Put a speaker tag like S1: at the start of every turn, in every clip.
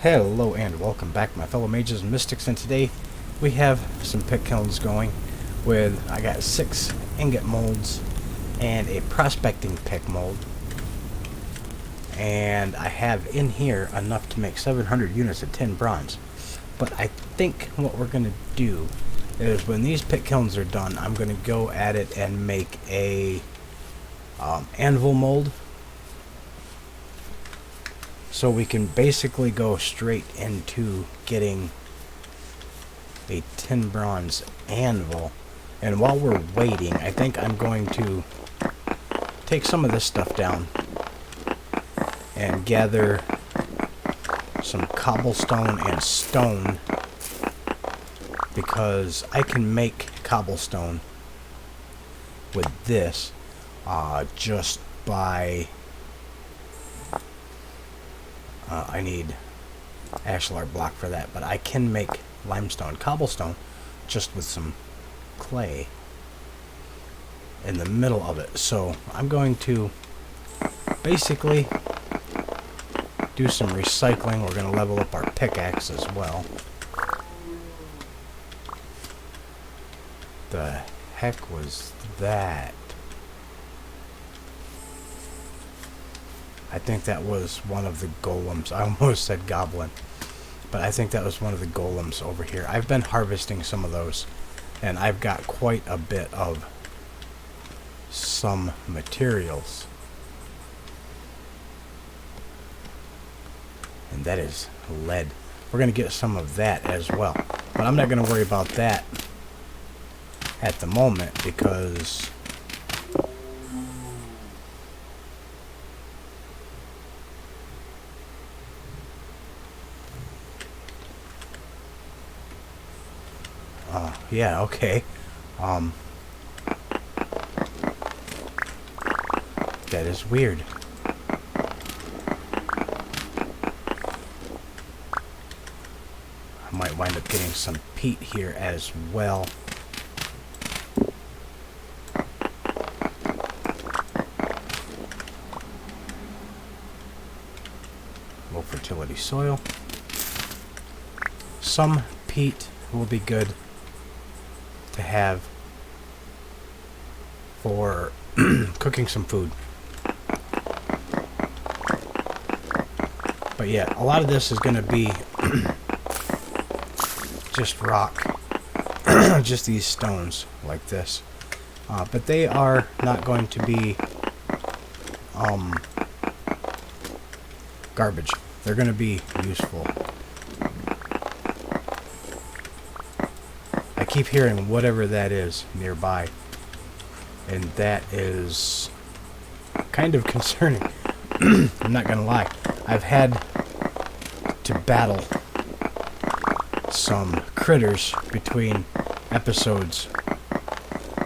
S1: Hello and welcome back, my fellow mages and mystics, and today we have some pick kilns going with, I got 6 ingot molds and a prospecting pick mold, and I have in here enough to make 700 units of 10 bronze. But I think what we're going to do is when these pick kilns are done, I'm going to go at it and make a anvil mold. So we can basically go straight into getting a 10 bronze anvil. And while we're waiting, I think I'm going to take some of this stuff down and gather some cobblestone and stone, because I can make cobblestone with this just by... I need ashlar block for that, but I can make limestone cobblestone just with some clay in the middle of it. So I'm going to basically do some recycling. We're going to level up our pickaxe as well. The heck was that? I think that was one of the golems. I almost said goblin, but I think that was one of the golems over here. I've been harvesting some of those, and I've got quite a bit of some materials. And that is lead. We're going to get some of that as well. But I'm not going to worry about that at the moment, because yeah, okay. That is weird. I might wind up getting some peat here as well. Low fertility soil. Some peat will be good to have for cooking some food. But yeah, a lot of this is going to be just rock, just these stones like this. But they are not going to be garbage. They're going to be useful. I keep hearing whatever that is nearby, and that is kind of concerning. I'm not gonna lie. I've had to battle some critters between episodes.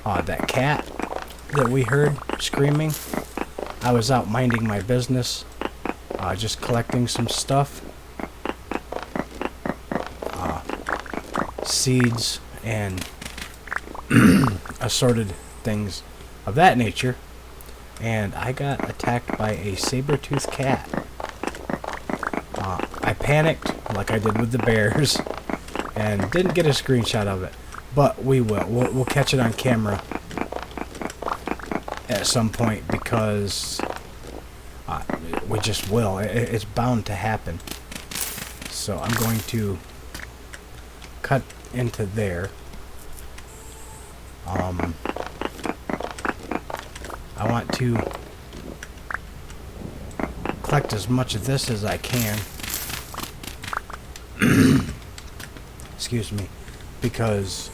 S1: That cat that we heard screaming, I was out minding my business, just collecting some stuff, seeds and assorted things of that nature, and I got attacked by a saber-toothed cat. I panicked like I did with the bears and didn't get a screenshot of it, but we'll catch it on camera at some point, because we just will. It's bound to happen. So I'm going to cut into there. I want to collect as much of this as I can. Excuse me, because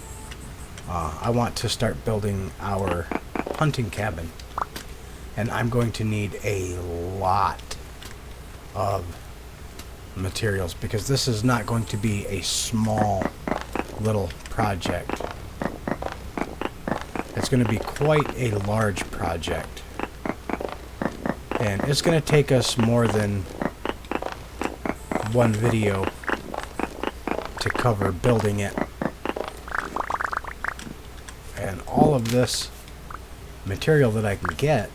S1: I want to start building our hunting cabin, and I'm going to need a lot of materials, because this is not going to be a small little project. It's going to be quite a large project, and it's going to take us more than one video to cover building it. And all of this material that I can get,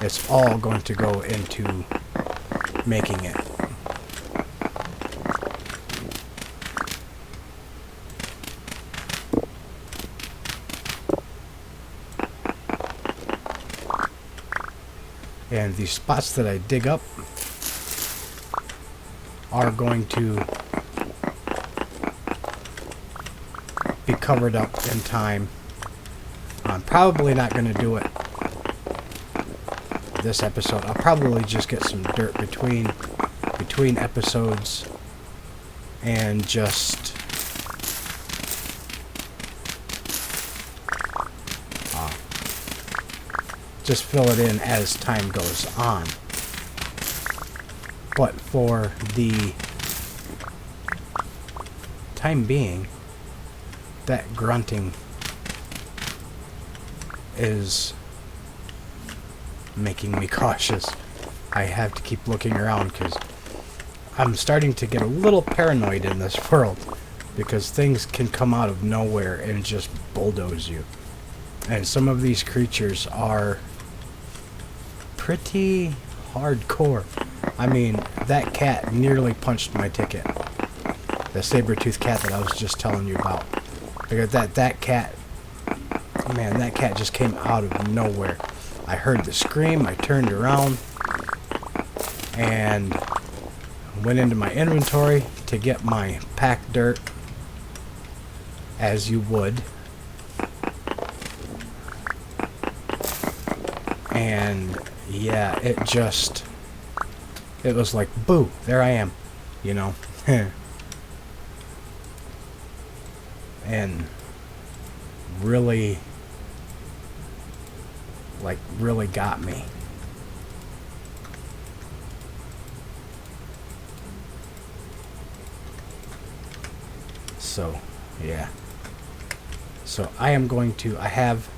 S1: it's all going to go into making it. And these spots that I dig up are going to be covered up in time. I'm probably not going to do it this episode. I'll probably just get some dirt between episodes and just fill it in as time goes on. But for the time being, that grunting is making me cautious. I have to keep looking around because I'm starting to get a little paranoid in this world, because things can come out of nowhere and just bulldoze you. And some of these creatures are pretty hardcore. I mean, that cat nearly punched my ticket. The saber-toothed cat that I was just telling you about. Because that cat, man, that cat just came out of nowhere. I heard the scream, I turned around, and went into my inventory to get my pack dirt, as you would. And yeah, it was like, boo, there I am, you know. And really got me. So, yeah. So I have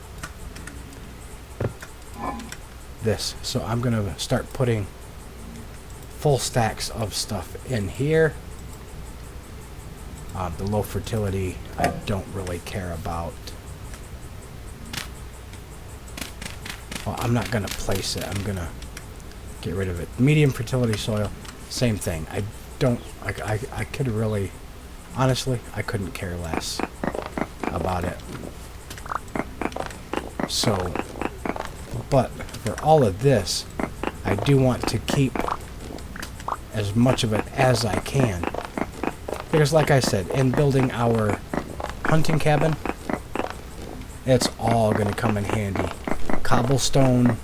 S1: this. So I'm going to start putting full stacks of stuff in here. The low fertility I don't really care about. Well, I'm not going to place it. I'm going to get rid of it. Medium fertility soil, same thing. I could really, honestly, I couldn't care less about it. So, but for all of this, I do want to keep as much of it as I can. Because like I said, in building our hunting cabin, it's all going to come in handy. Cobblestone,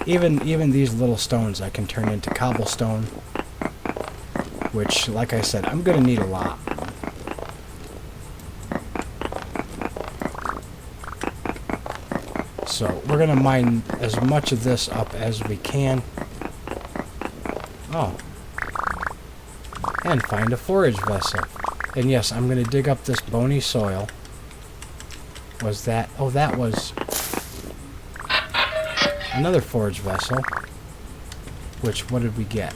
S1: even these little stones I can turn into cobblestone, which, like I said, I'm going to need a lot. So we're going to mine as much of this up as we can. Oh. And find a forage vessel. And yes, I'm going to dig up this bony soil. Was that... Oh, that was another forage vessel. Which, what did we get?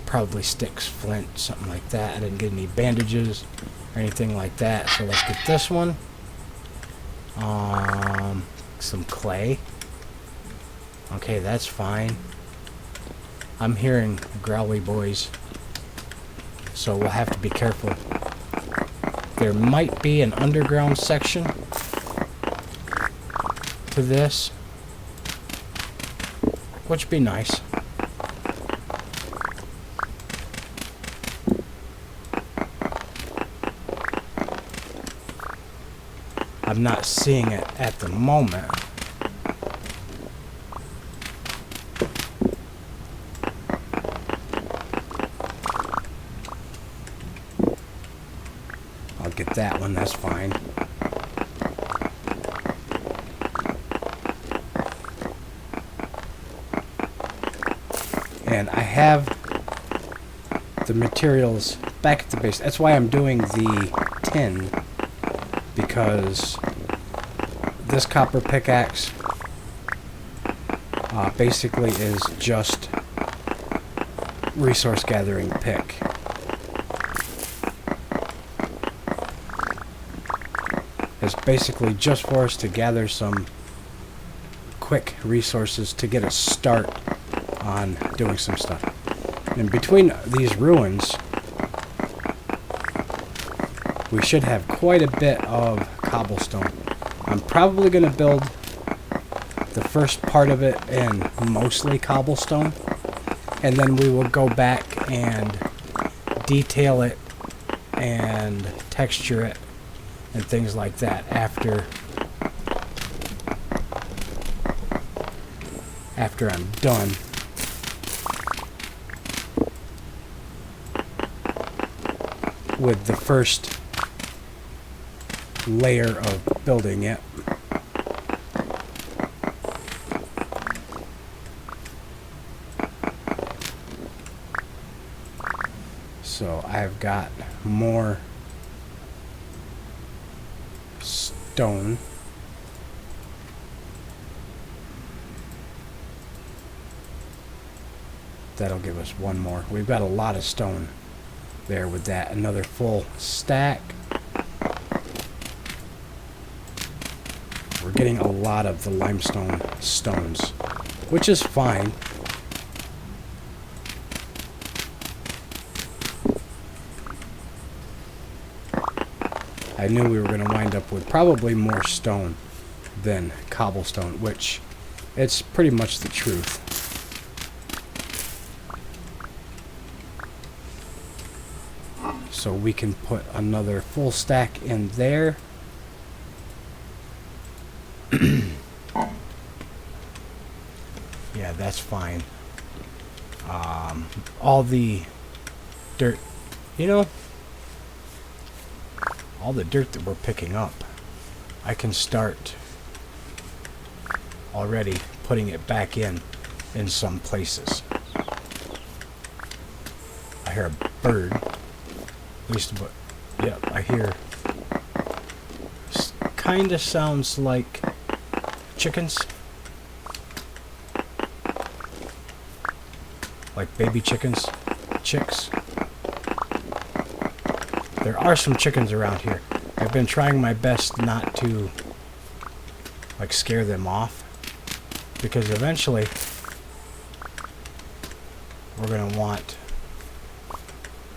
S1: Probably sticks, flint, something like that. I didn't get any bandages or anything like that. So let's get this one. Some clay. Okay, that's fine. I'm hearing growly boys, so we'll have to be careful. There might be an underground section to this, which would be nice. I'm not seeing it at the moment. I'll get that one, that's fine. And I have the materials back at the base. That's why I'm doing the tin, because this copper pickaxe basically is just resource gathering pick. It's basically just for us to gather some quick resources to get a start on doing some stuff. And between these ruins, we should have quite a bit of cobblestone. I'm probably going to build the first part of it in mostly cobblestone, and then we will go back and detail it and texture it and things like that after I'm done. With the first layer of building it. So I've got more stone. That'll give us one more. We've got a lot of stone there with that. Another full stack. We're getting a lot of the limestone stones, which is fine. I knew we were going to wind up with probably more stone than cobblestone, which it's pretty much the truth. So we can put another full stack in there. Yeah, that's fine. All the dirt, you know, all the dirt that we're picking up, I can start already putting it back in some places. I hear a bird. At least, but yep, I hear. Kind of sounds like chickens, like baby chickens, chicks. There are some chickens around here. I've been trying my best not to like scare them off, because eventually we're gonna want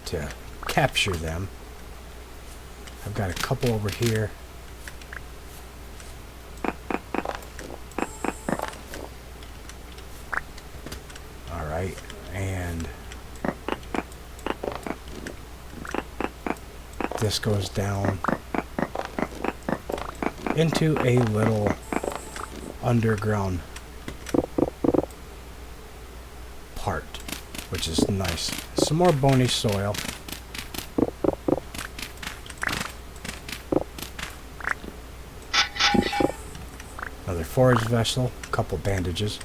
S1: to capture them. I've got a couple over here. Alright, and this goes down into a little underground part, which is nice. Some more bony soil. Another forage vessel, a couple bandages.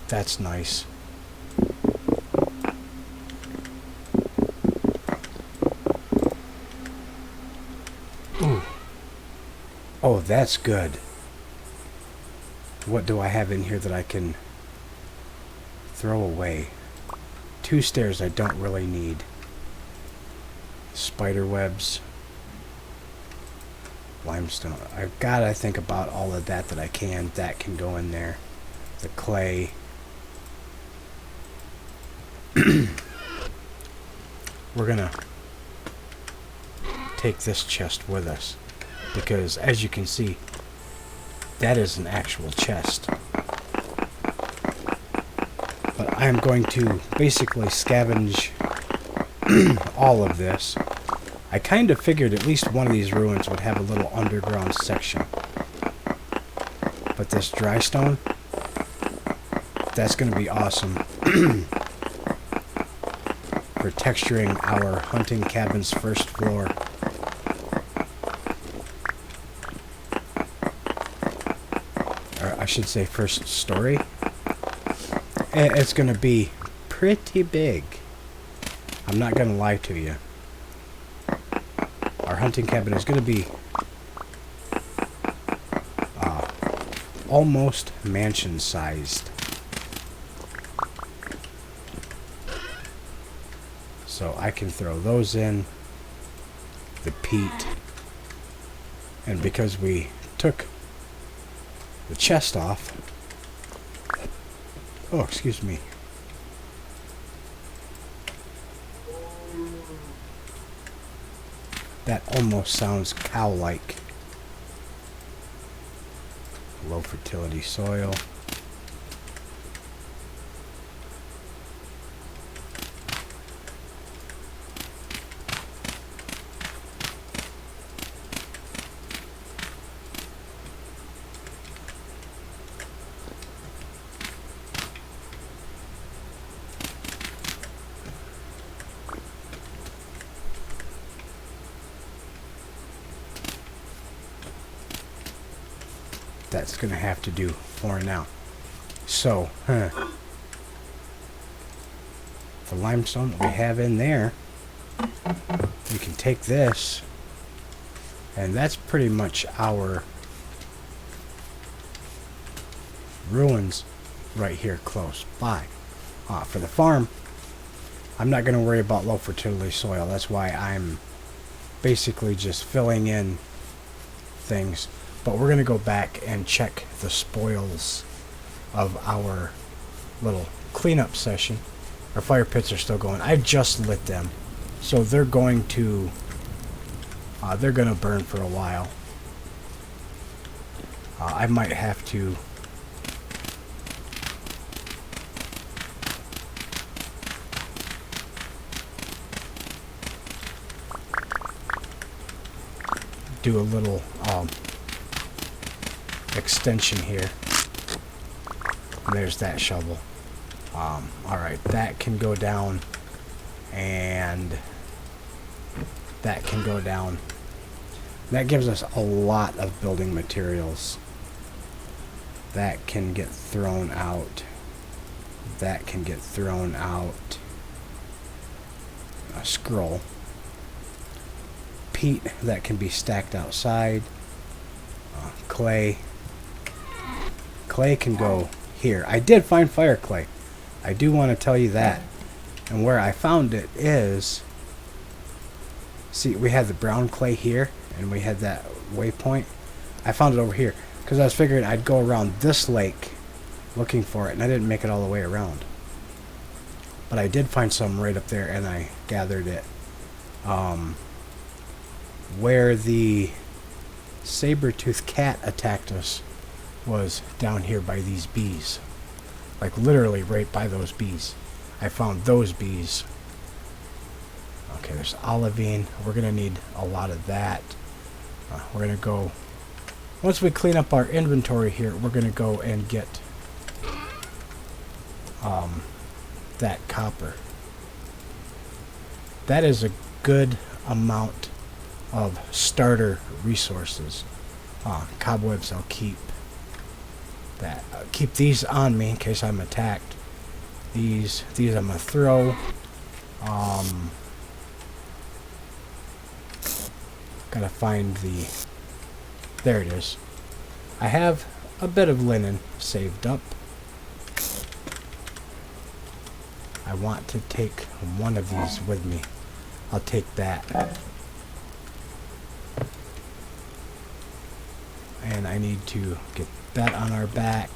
S1: That's nice. Ooh. Oh, that's good. What do I have in here that I can throw away? 2 stairs I don't really need. Spider webs. Limestone. I've got to think about all of that I can. That can go in there. The clay. We're gonna take this chest with us, because as you can see, that is an actual chest. But I'm going to basically scavenge all of this. I kind of figured at least one of these ruins would have a little underground section. But this dry stone, that's going to be awesome for texturing our hunting cabin's first floor. Or I should say first story. It's going to be pretty big. I'm not going to lie to you. Our hunting cabin is going to be almost mansion-sized. So I can throw those in, the peat, and because we took the chest off, oh, excuse me. That almost sounds cow-like. Low fertility soil. that's going to have to do for now. So, the limestone that we have in there, we can take this, and that's pretty much our ruins right here close by. For the farm, I'm not going to worry about low fertility soil. That's why I'm basically just filling in things. But we're going to go back and check the spoils of our little cleanup session. Our fire pits are still going. I just lit them, so they're going to burn for a while. I might have to do a little extension here. And there's that shovel. Alright, that can go down, and that can go down. That gives us a lot of building materials. That can get thrown out. That can get thrown out. A scroll. Peat, that can be stacked outside. Clay. Clay can go here. I did find fire clay. I do want to tell you that. And where I found it is, see, we had the brown clay here, and we had that waypoint. I found it over here because I was figuring I'd go around this lake looking for it, and I didn't make it all the way around. But I did find some right up there, and I gathered it. Where the saber-toothed cat attacked us was down here by these bees. Like literally right by those bees. I found those bees. Okay, there's olivine. We're going to need a lot of that. We're going to go... Once we clean up our inventory here, we're going to go and get that copper. That is a good amount of starter resources. Cobwebs, I'll keep that. Keep these on me in case I'm attacked. These I'm gonna throw. Gotta find the... There it is. I have a bit of linen saved up. I want to take one of these with me. I'll take that. And I need to get that on our back.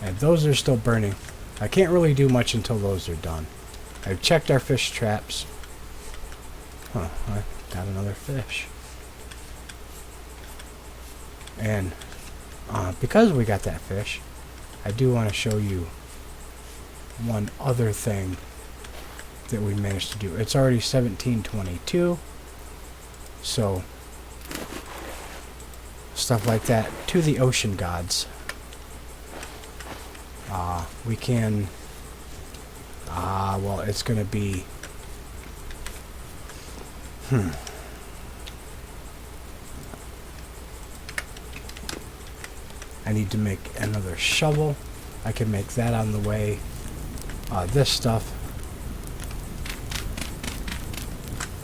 S1: And those are still burning. I can't really do much until those are done. I've checked our fish traps. Huh, I got another fish. And because we got that fish, I do want to show you one other thing that we managed to do. It's already 17:22, so stuff like that to the ocean gods. We can well, it's gonna be I need to make another shovel. I can make that on the way. This stuff,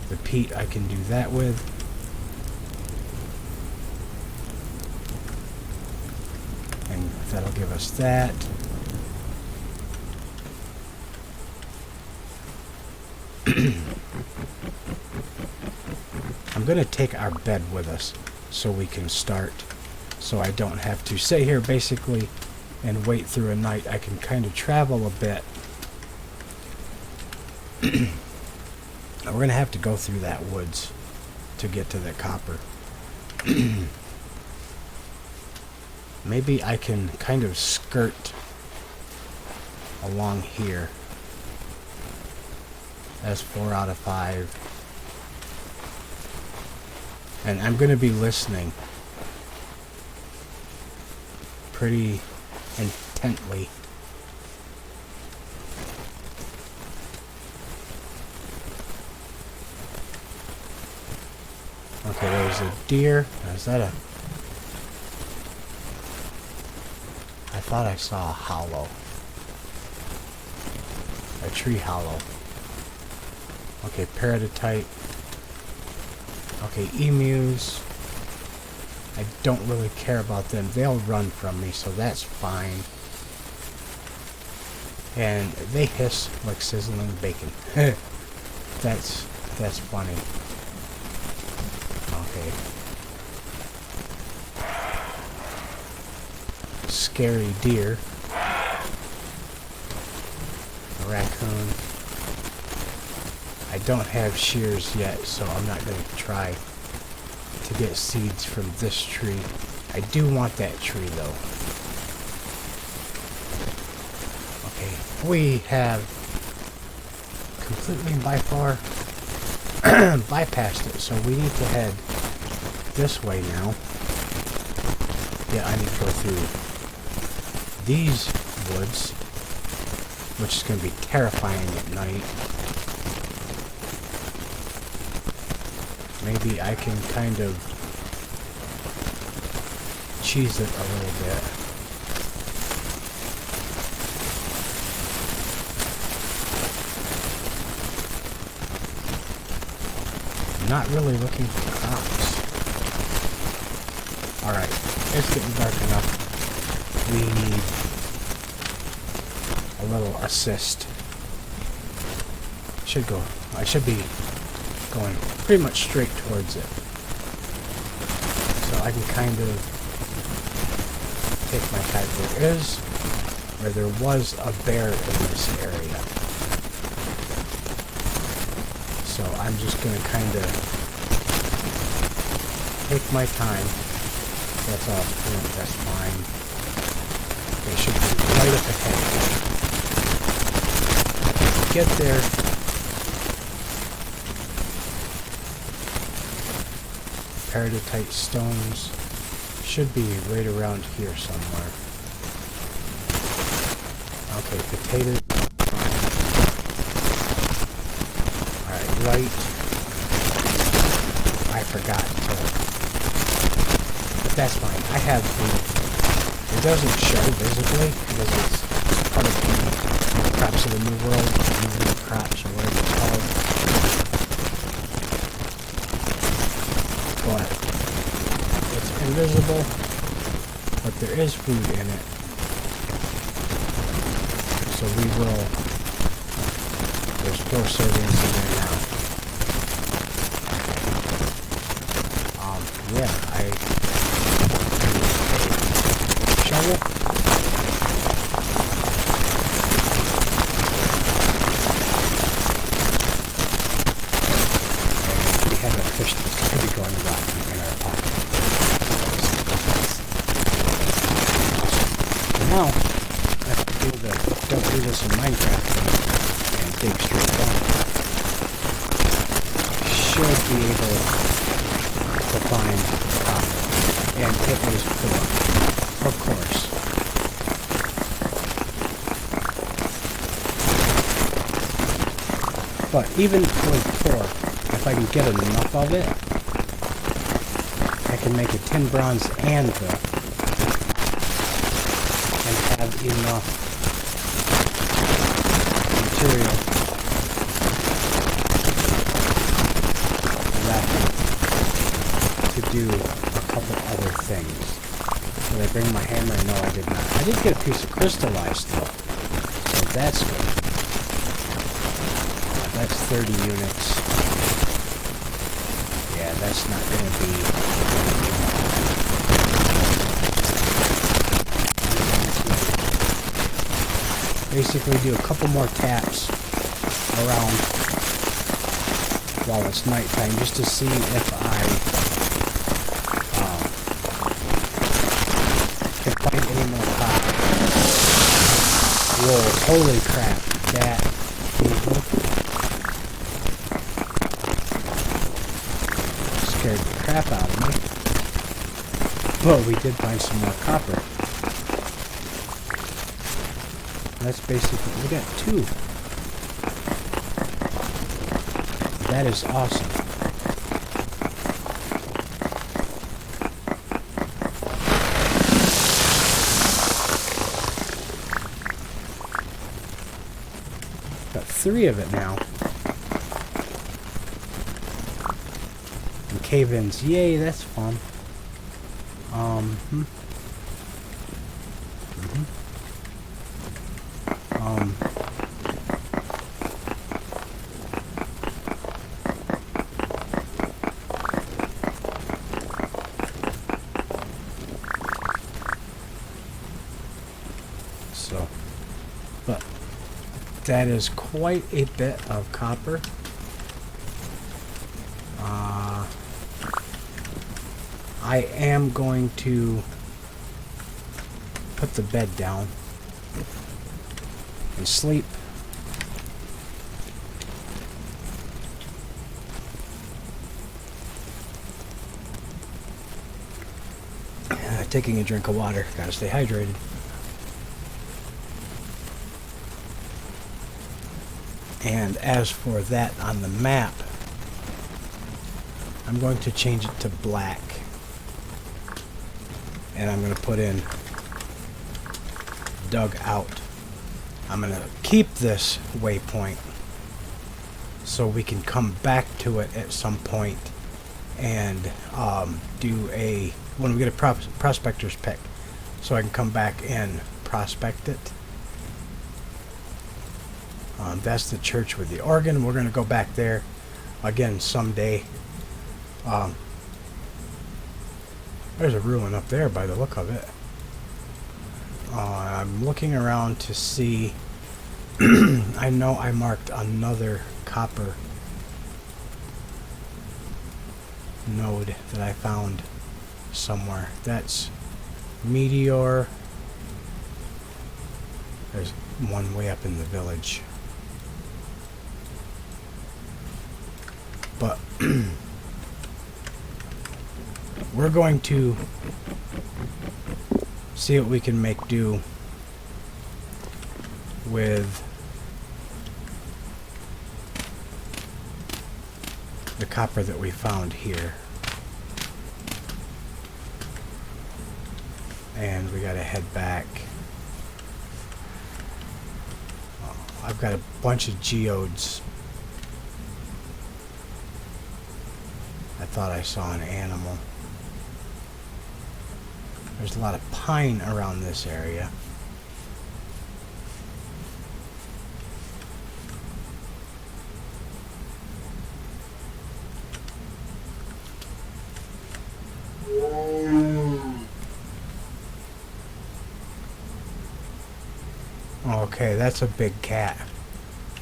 S1: the peat, I can do that with. And that'll give us that. I'm going to take our bed with us so we can start. So I don't have to sit here basically and wait through a night. I can kind of travel a bit. We're going to have to go through that woods to get to the copper. Maybe I can kind of skirt along here. That's 4 out of 5. And I'm going to be listening pretty intently. Okay, there's a deer. Is that a... thought I saw a hollow. A tree hollow. Okay, peridotite. Okay, emus. I don't really care about them. They'll run from me, so that's fine. And they hiss like sizzling bacon. That's funny. Okay. Scary deer. A raccoon. I don't have shears yet, so I'm not going to try to get seeds from this tree. I do want that tree though. Okay, we have completely by far bypassed it, so we need to head this way now. Yeah, I need to go through these woods, which is going to be terrifying at night. Maybe I can kind of cheese it a little bit. Not really looking for crops. Alright, it's getting dark enough. We need a little assist. I should be going pretty much straight towards it. So I can kind of take my time. There was a bear in this area. So I'm just going to kind of take my time. That's all. That's fine. They should be right up ahead. Get there. Peridotite stones should be right around here somewhere. Okay, potatoes. Alright, right. I forgot to. But that's fine. I have food. It doesn't show visibly because it's part of the crops of the New World, New crops or whatever it's called. But it's invisible, but there is food in it. So we will. There's 4 servings in there now. Yeah, I shovel. We have a fish that's going to be going rotten in our pocket. So now, let's don't do this in Minecraft and dig straight down. Should be able to find copper. And it was 4, of course. But even with 4, if I can get enough of it, I can make a tin bronze anvil and have enough material left to do a couple other things. Did I bring my hammer? No, I did not. I did get a piece of crystallized though, so that's good. That's 30 units. Yeah, that's not going to be... Basically do a couple more taps around while it's nighttime just to see if I can find any more copper. Whoa, holy crap, that evil scared the crap out of me. But we did find some more copper. That's basically, we got 2. That is awesome. Got 3 of it now. And cave-ins. Yay, that's fun. So, but that is quite a bit of copper. I am going to put the bed down and sleep. Taking a drink of water. Gotta stay hydrated. And as for that on the map, I'm going to change it to black. And I'm going to put in dug out. I'm going to keep this waypoint so we can come back to it at some point and do a, when we get a prospector's pick, so I can come back and prospect it. That's the church with the organ. We're going to go back there again someday. There's a ruin up there by the look of it. I'm looking around to see. I know I marked another copper node that I found somewhere. That's Meteor. There's one way up in the village. But we're going to see what we can make do with the copper that we found here. And we gotta head back. I've got a bunch of geodes. I thought I saw an animal. There's a lot of pine around this area. Okay, that's a big cat.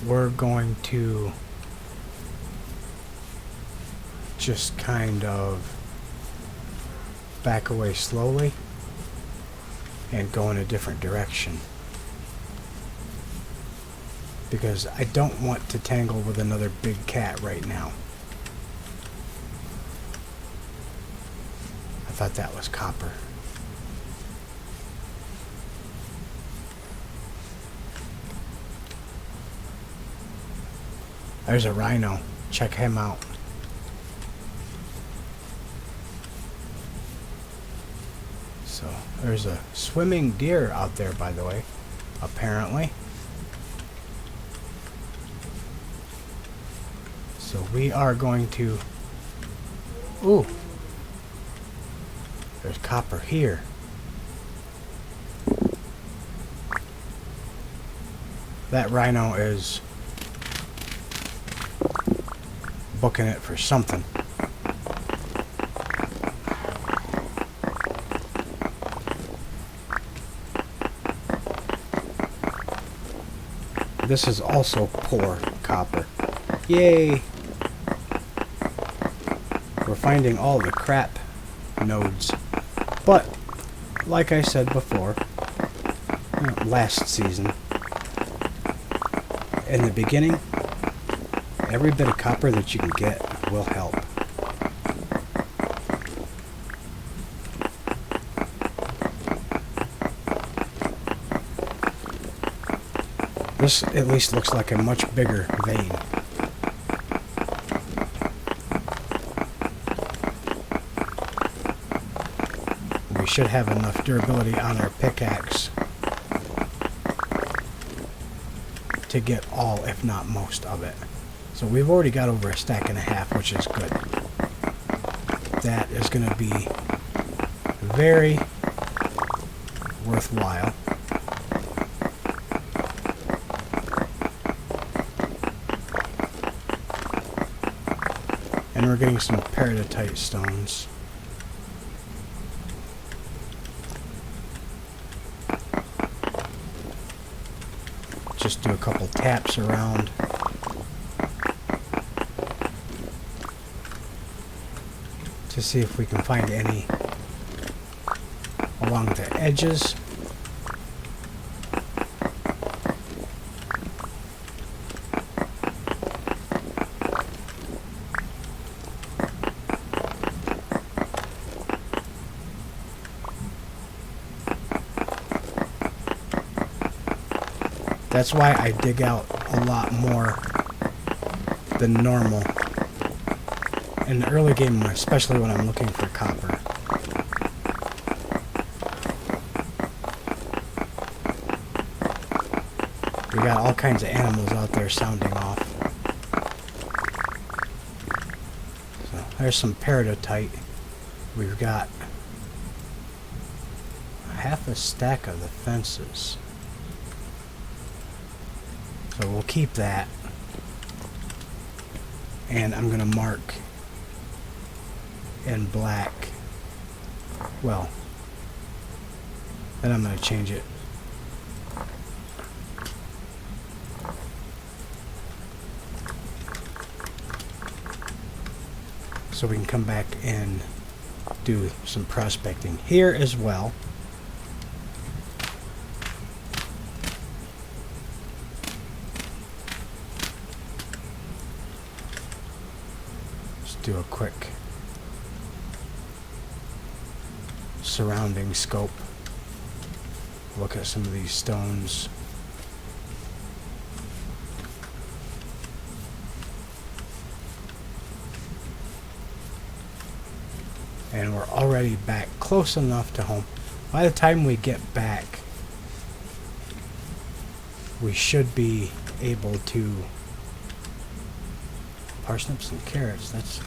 S1: We're going to just kind of back away slowly and go in a different direction, because I don't want to tangle with another big cat right now. I thought that was copper. There's a rhino. Check him out. So, there's a swimming deer out there, by the way, apparently. So we are going to... Ooh! There's copper here. That rhino is booking it for something. This is also poor copper. Yay! We're finding all the crap nodes. But, like I said before, last season, in the beginning, every bit of copper that you can get will help. This at least looks like a much bigger vein. We should have enough durability on our pickaxe to get all, if not most of it. So we've already got over a stack and a half, which is good. That is going to be very worthwhile. And we're getting some peridotite stones. Just do a couple taps around. To see if we can find any along the edges. That's why I dig out a lot more than normal in the early game, especially when I'm looking for copper. We got all kinds of animals out there sounding off. So there's some peridotite. We've got half a stack of the fences. So we'll keep that. And I'm going to mark in black. Well, then I'm going to change it. So we can come back and do some prospecting here as well. Do a quick surrounding scope. Look at some of these stones. And we're already back close enough to home. By the time we get back, we should be able to parsnips and carrots. That's,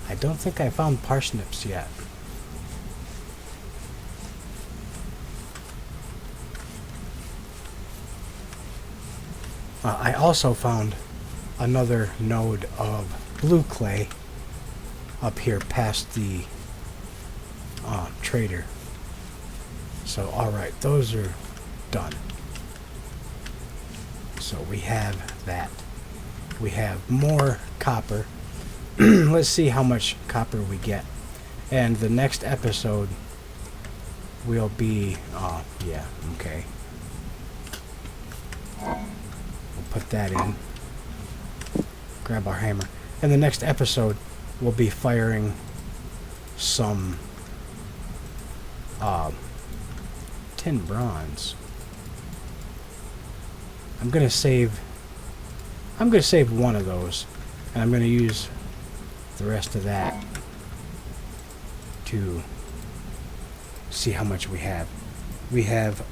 S1: I don't think I found parsnips yet. I also found another node of blue clay up here past the trader. So alright, those are done. So we have that. We have more copper. Let's see how much copper we get. And the next episode will be... oh, yeah, okay. We'll put that in. Grab our hammer. And the next episode we'll be firing some tin bronze. I'm gonna save one of those, and I'm gonna use the rest of that to see how much we have. We have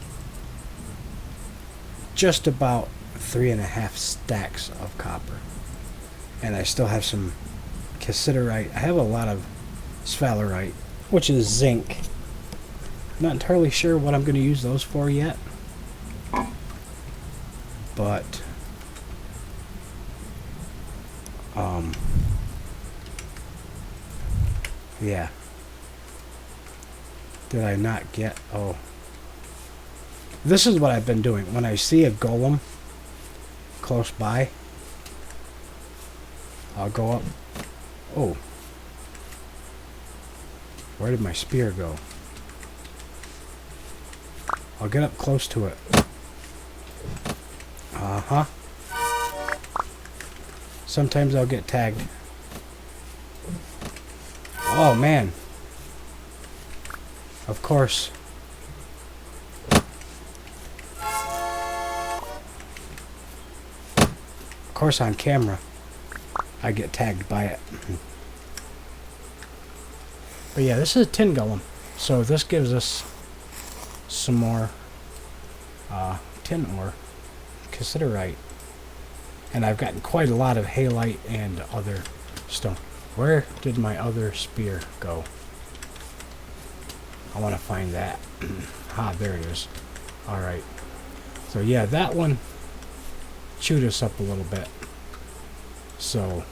S1: just about 3.5 stacks of copper, and I still have some cassiterite. I have a lot of sphalerite, which is zinc. Not entirely sure what I'm going to use those for yet, but yeah. Did I not get... oh. This is what I've been doing. When I see a golem close by, I'll go up. Oh. Where did my spear go? I'll get up close to it. Uh-huh. Sometimes I'll get tagged. Oh, man. Of course. Of course, on camera, I get tagged by it. But yeah, this is a tin golem. So this gives us some more tin ore. cassiterite. And I've gotten quite a lot of halite and other stone. Where did my other spear go? I want to find that. There it is. Alright. So yeah, that one chewed us up a little bit. So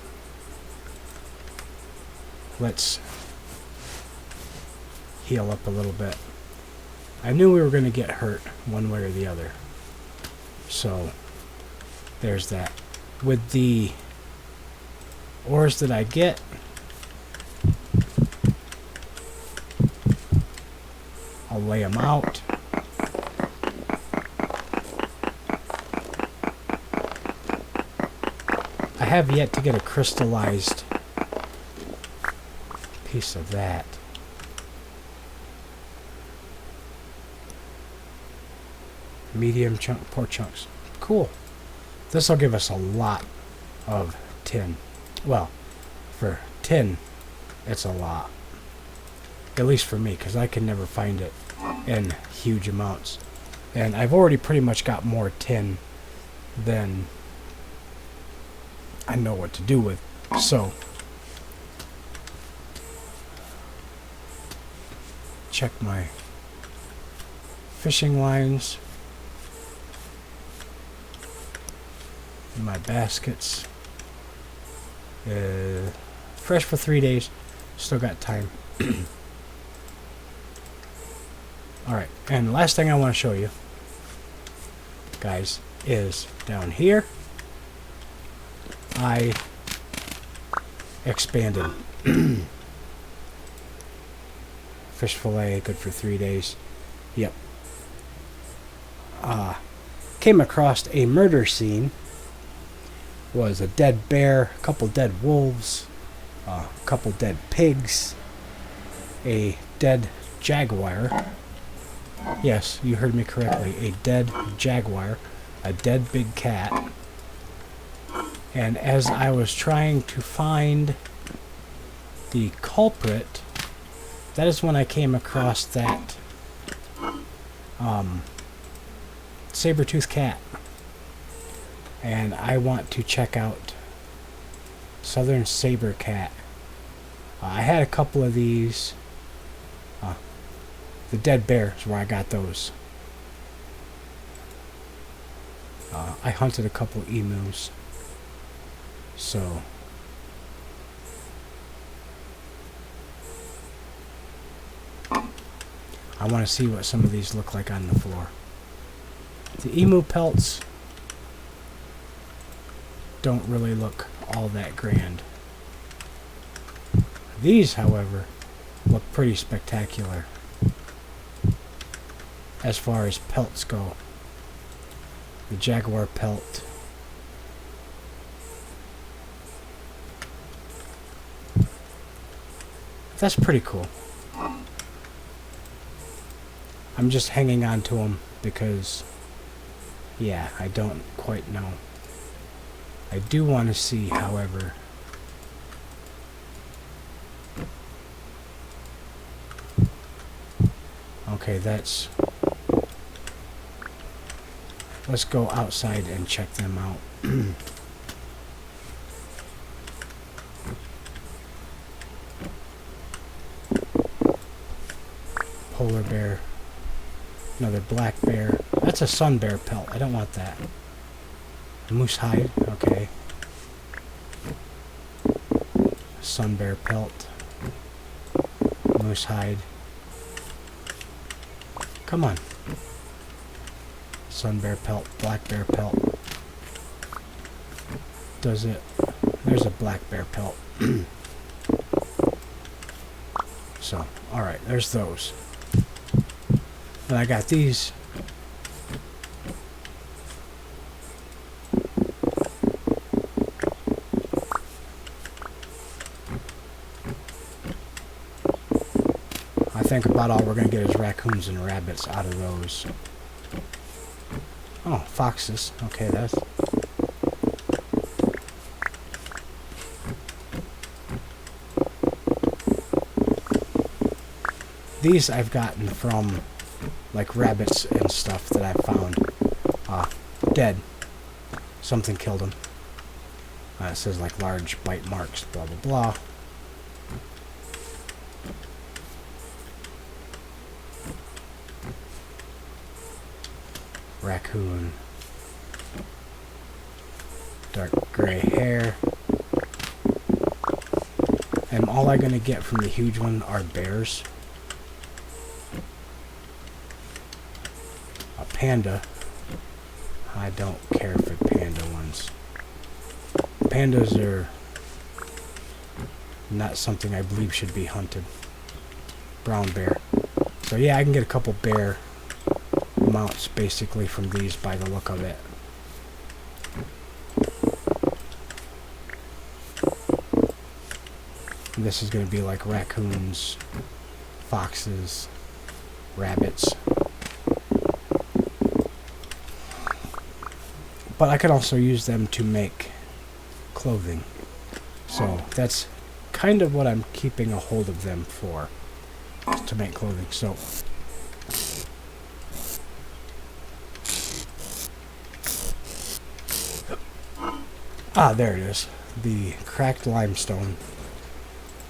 S1: let's heal up a little bit. I knew we were going to get hurt one way or the other. So there's that. With the ores that I get, I'll lay them out. I have yet to get a crystallized piece of that. Medium chunk, poor chunks. Cool. This will give us a lot of tin. Well, for tin, it's a lot. At least for me, because I can never find it in huge amounts. And I've already pretty much got more tin than I know what to do with. So, check my fishing lines. My baskets. Fresh for 3 days. Still got time. Alright, and the last thing I want to show you, guys, is down here. I expanded. Fish fillet, good for 3 days. Yep. Came across a murder scene. Was a dead bear, a couple dead wolves, a couple dead pigs, a dead jaguar. Yes, you heard me correctly. A dead jaguar, a dead big cat. And as I was trying to find the culprit, that is when I came across that saber-toothed cat. And I want to check out Southern Saber Cat. I had a couple of these. The dead bear is where I got those. I hunted a couple of emus. So I want to see what some of these look like on the floor. The emu pelts don't really look all that grand. These, however, look pretty spectacular as far as pelts go. The jaguar pelt. That's pretty cool. I'm just hanging on to them because, yeah, I don't quite know. I do want to see, however, okay, that's, let's go outside and check them out. Polar bear, another black bear. That's a sun bear pelt. I don't want that. Moose hide, okay. Sun bear pelt. Moose hide. Come on. Sun bear pelt, black bear pelt. Does it? There's a black bear pelt. So, alright, there's those. And I got these. I think about all we're going to get is raccoons and rabbits out of those. Oh, foxes. Okay, that's... These I've gotten from, like, rabbits and stuff that I found dead. something killed him. It says like large bite marks, blah blah blah. Raccoon. Dark gray hair. And all I'm gonna get from the huge one are bears. A panda. I don't care for panda ones. Pandas are not something I believe should be hunted. Brown bear. So yeah, I can get a couple bear mounts basically from these by the look of it. And this is going to be like raccoons, foxes, rabbits. But I can also use them to make clothing. So that's kind of what I'm keeping a hold of them for, is to make clothing. So there it is. The cracked limestone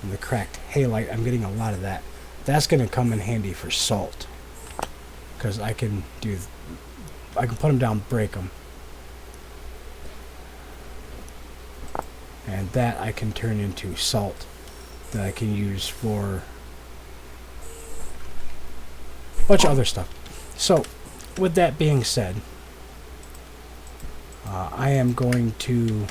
S1: and the cracked halite. I'm getting a lot of that. That's going to come in handy for salt, because I can put them down, break them, and that I can turn into salt that I can use for a bunch of other stuff. So with that being said, I am going to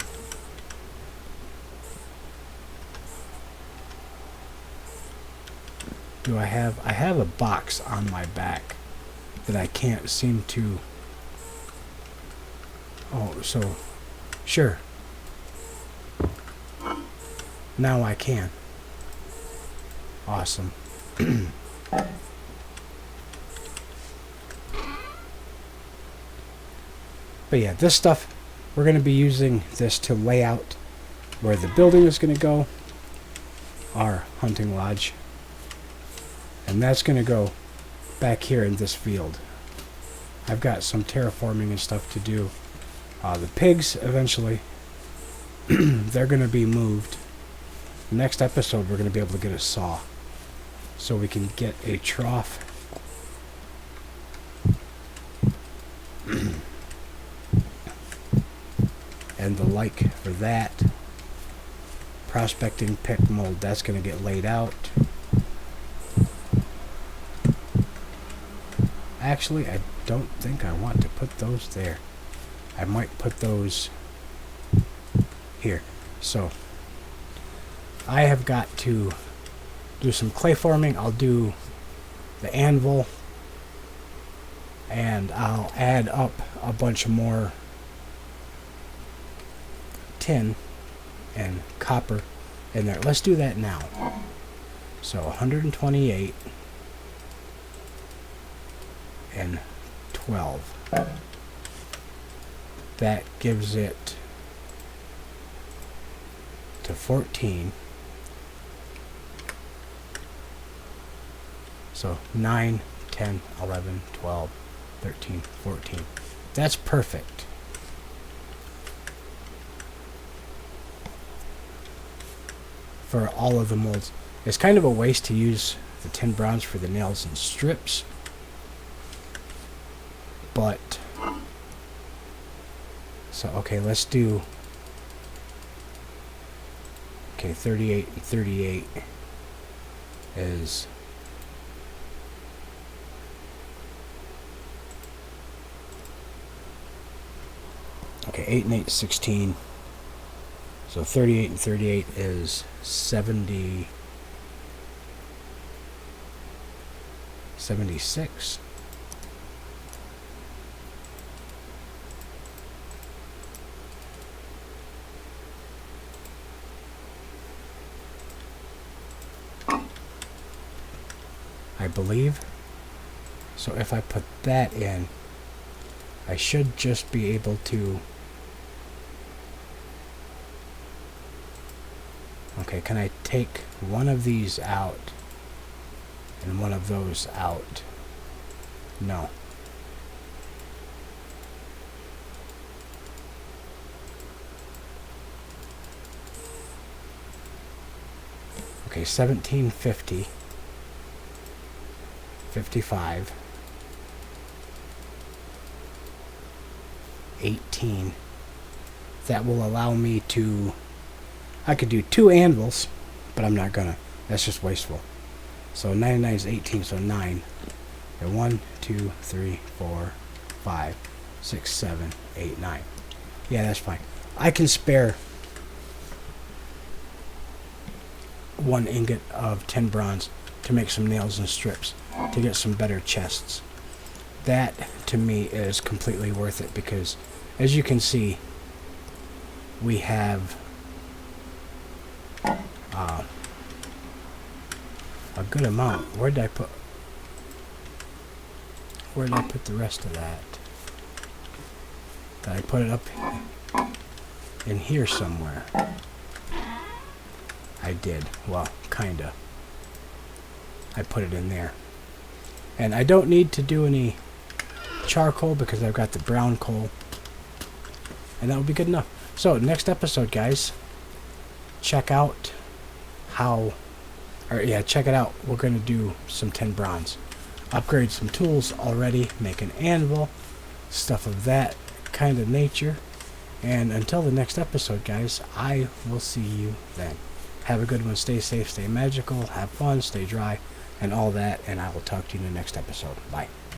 S1: I have a box on my back that I can't seem to. Oh, so sure. Now I can. Awesome. But yeah, this stuff, we're going to be using this to lay out where the building is going to go, our hunting lodge. And that's going to go back here in this field. I've got some terraforming and stuff to do. The pigs, eventually, they're going to be moved. Next episode, we're going to be able to get a saw, so we can get a trough. And the like for that. Prospecting pick mold, that's going to get laid out. Actually, I don't think I want to put those there. I might put those here. So I have got to do some clay forming. I'll do the anvil, and I'll add up a bunch more tin and copper in there. Let's do that now. So 128 and 12. That gives it to 14. So 9, 10, 11, 12, 13, 14. That's perfect. For all of the molds. It's kind of a waste to use the tin bronze for the nails and strips. But so okay, let's do 38 and 38 is okay, 8 and 8 is 16. So 38 and 38 is 76. I believe. So if I put that in, I should just be able to. Okay, can I take one of these out and one of those out? No. Okay, 1750, 55, 18. That will allow me to, I could do 2 anvils, but I'm not gonna. That's just wasteful. So 99 is 18, so 9. And 1, 2, 3, 4, 5, 6, 7, 8, 9. Yeah, that's fine. I can spare 1 ingot of 10 bronze to make some nails and strips to get some better chests. That to me is completely worth it, because as you can see, we have a good amount. Where did I put the rest of that? Did I put it up in here somewhere? I did. Well, kinda. I put it in there. And I don't need to do any charcoal because I've got the brown coal. And that will be good enough. So, next episode, guys, check out check it out. We're going to do some 10 bronze. Upgrade some tools already. Make an anvil. Stuff of that kind of nature. And until the next episode, guys, I will see you then. Have a good one. Stay safe, stay magical, have fun, stay dry, and all that. And I will talk to you in the next episode. Bye.